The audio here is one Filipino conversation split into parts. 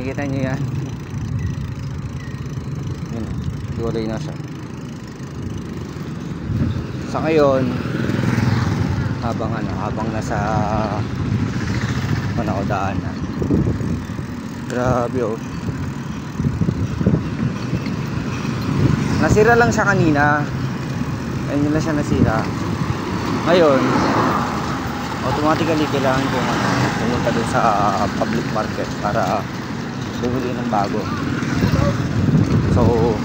Nakikita nyo yan. Yun, tuloy na siya. Sa ngayon, habang nasa panakudaan na. Grabe oh. Nasira lang siya kanina. Ayun lang siya nasira. Ngayon, automatically kailangan ko pumunta dun sa public market para bumili ng bago. So,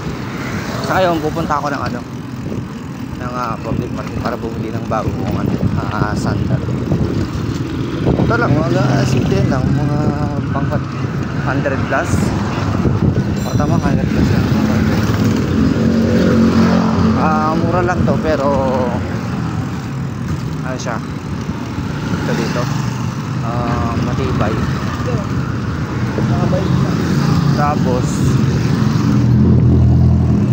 sa ngayon pupunta ako ng public market para bumili ng bago kong sandal. Ito lang, mga simple lang, mga pangkat 100 plus. O tama, 100 plus lang. Mura lang to, pero ano siya, ito dito matibay. Tapos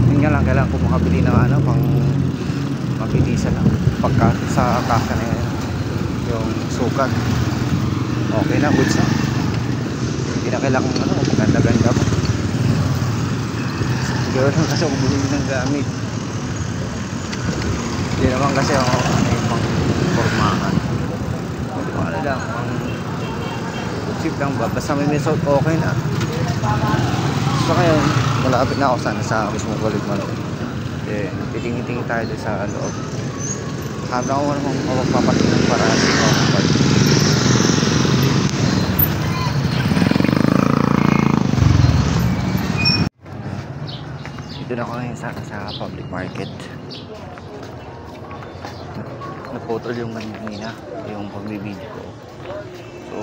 yun nga lang, kailangan ko makabili ng pang mabilisan lang pagka sa kasa na yun, yung sukat. Okay na, goods na. Hindi na kailangan maganda-ganda pa. Siguro lang kasi ako bumili ng gamit. Hindi naman kasi ako pang formahan. Ano lang, pang cheap lang ba? Basta may result, okay na. So ngayon, malapit na ako sana sa mismo kulit malo. Titingin-tingin tayo doon sa loob. Habang ako naman magpapatin ng paraan dito. Dito na ako ngayon sa public market. Naputol yung kanina, yung pagbibideo ko. So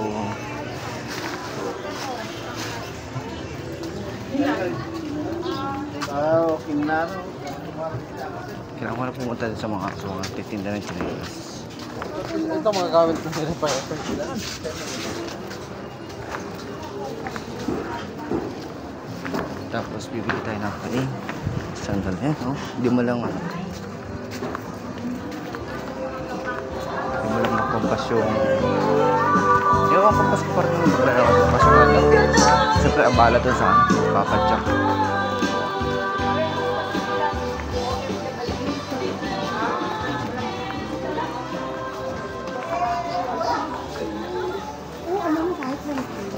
kailangan ko na pumunta sa mga titinda ng chinelas. Ito mga gamit na nila pa. Tapos bibili tayo ng sandal no? Hindi mo lang makompas yung kompas ko pa rin yung kompas ko lang. Siyempre abala doon sa papadyak.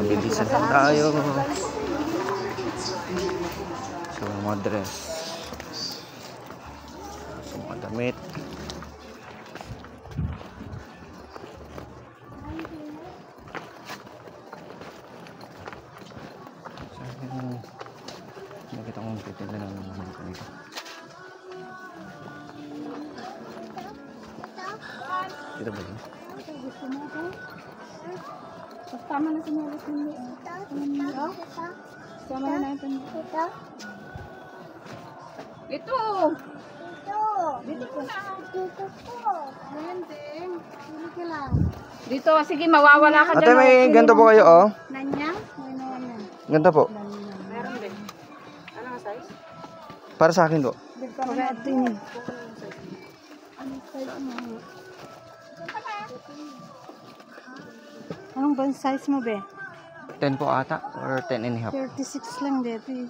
Mabilisan lang tayo sa mga dress, sa mga damit. Nakita ko yung titinda ng mga kanito. Dito ba yun? Tama na sinelas ninyo. Tama na natin. Ito. Dito ko na. Dito ko. Ayan din. Dito ka lang. Dito, sige, mawawala ka dyan. Ate, may ganito po kayo, oh. Nanyang? May nawalan. Ganito po. Meron din. Ano ang size? Para sa akin po. Pagka ito yun. Ano size mo? Anong bang size mo, be? 10 po ata, or 10 and a half. 36 lang dito eh.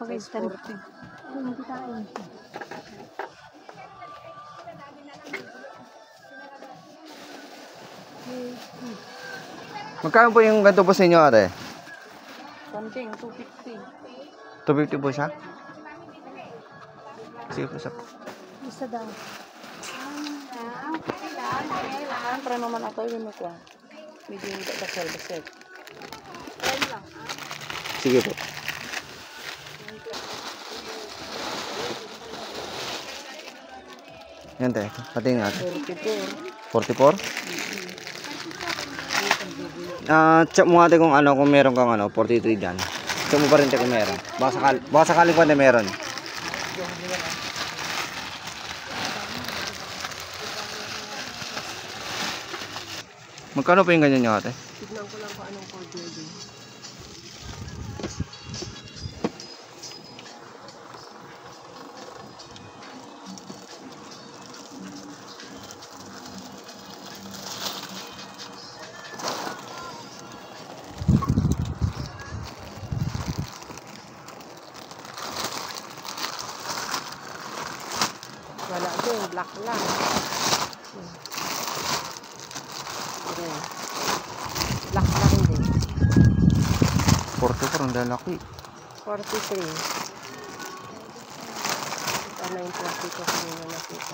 Pag-istan ko. Hindi tayo. Magkano po yung ganito po sa inyo, ate? Something, 250. 250 po siya? Sige po sa... Isa daw. Try naman ako yun ko. Medyo hindi basel. Sige po. Yan tayo. Patingin natin. 44? Check mo natin kung kung meron kang 43 dyan. Check mo pa rin kung meron. Baka sakaling pa na meron. Magkano pa yung ganyan nyo, ate? Tignan ko lang kung anong code yun. Black lang. Ayan. Black lang din. 44 ang lalaki. 43. Sana yung 42 kanina nakita.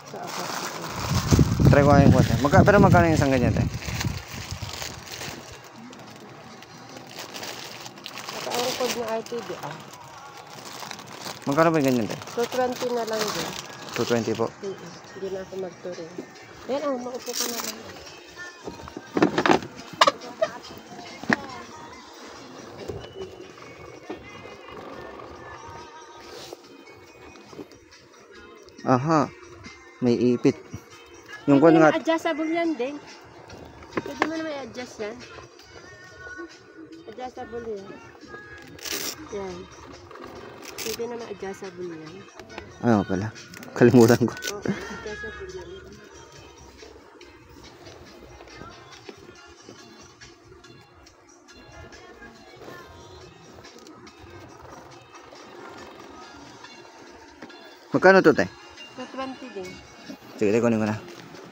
So, ako. Try ko nga yung kwate. Pero magkano yung isang ganyan, te? Ito ang code ng RTD, ah. Magkano ba yung ganyan, te? 220 na lang din. 220 po. Hindi na ako magturing. Ayan, oh, maupo ka na lang. Aha. May ipit. Yung kwan nga. Adjustable yan din. Pwede mo naman i-adjust yan. Adjustable yan. Yan. Pwede naman adjustable yan. Ano pala? Kalimutan ko. Oo, adjustable yan. Magkano to, te? 220 din. Sige, te, kunin ko na.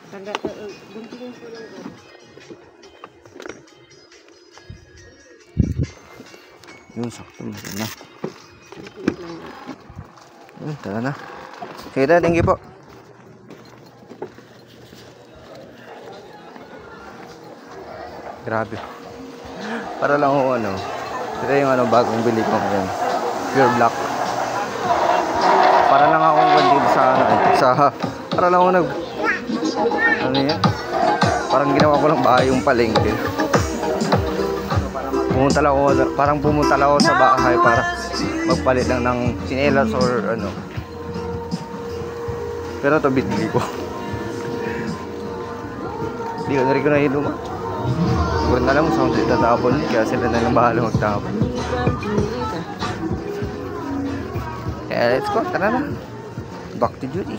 Guntingin ko lang ako. Yun, sakto. Maganda na. Guntingin lang ako. Yun, tara na. Sige, te, thank you po. Grabe. Para lang ako, ano. Ito yung bagong bili ko ngayon. Pure black. Para lang akong dito para lang ako ano yan? Parang ginawa ko lang bahay yung palengke. Pumunta lang ako sa bahay para magpalit lang ng tsinelas or ano. Pero ito binili ko. Hindi ko na iluma. Siguro na lang mo sa itatapon, kaya sila na lang bahala magtapon. Kaya let's go, tara na. Back to duty.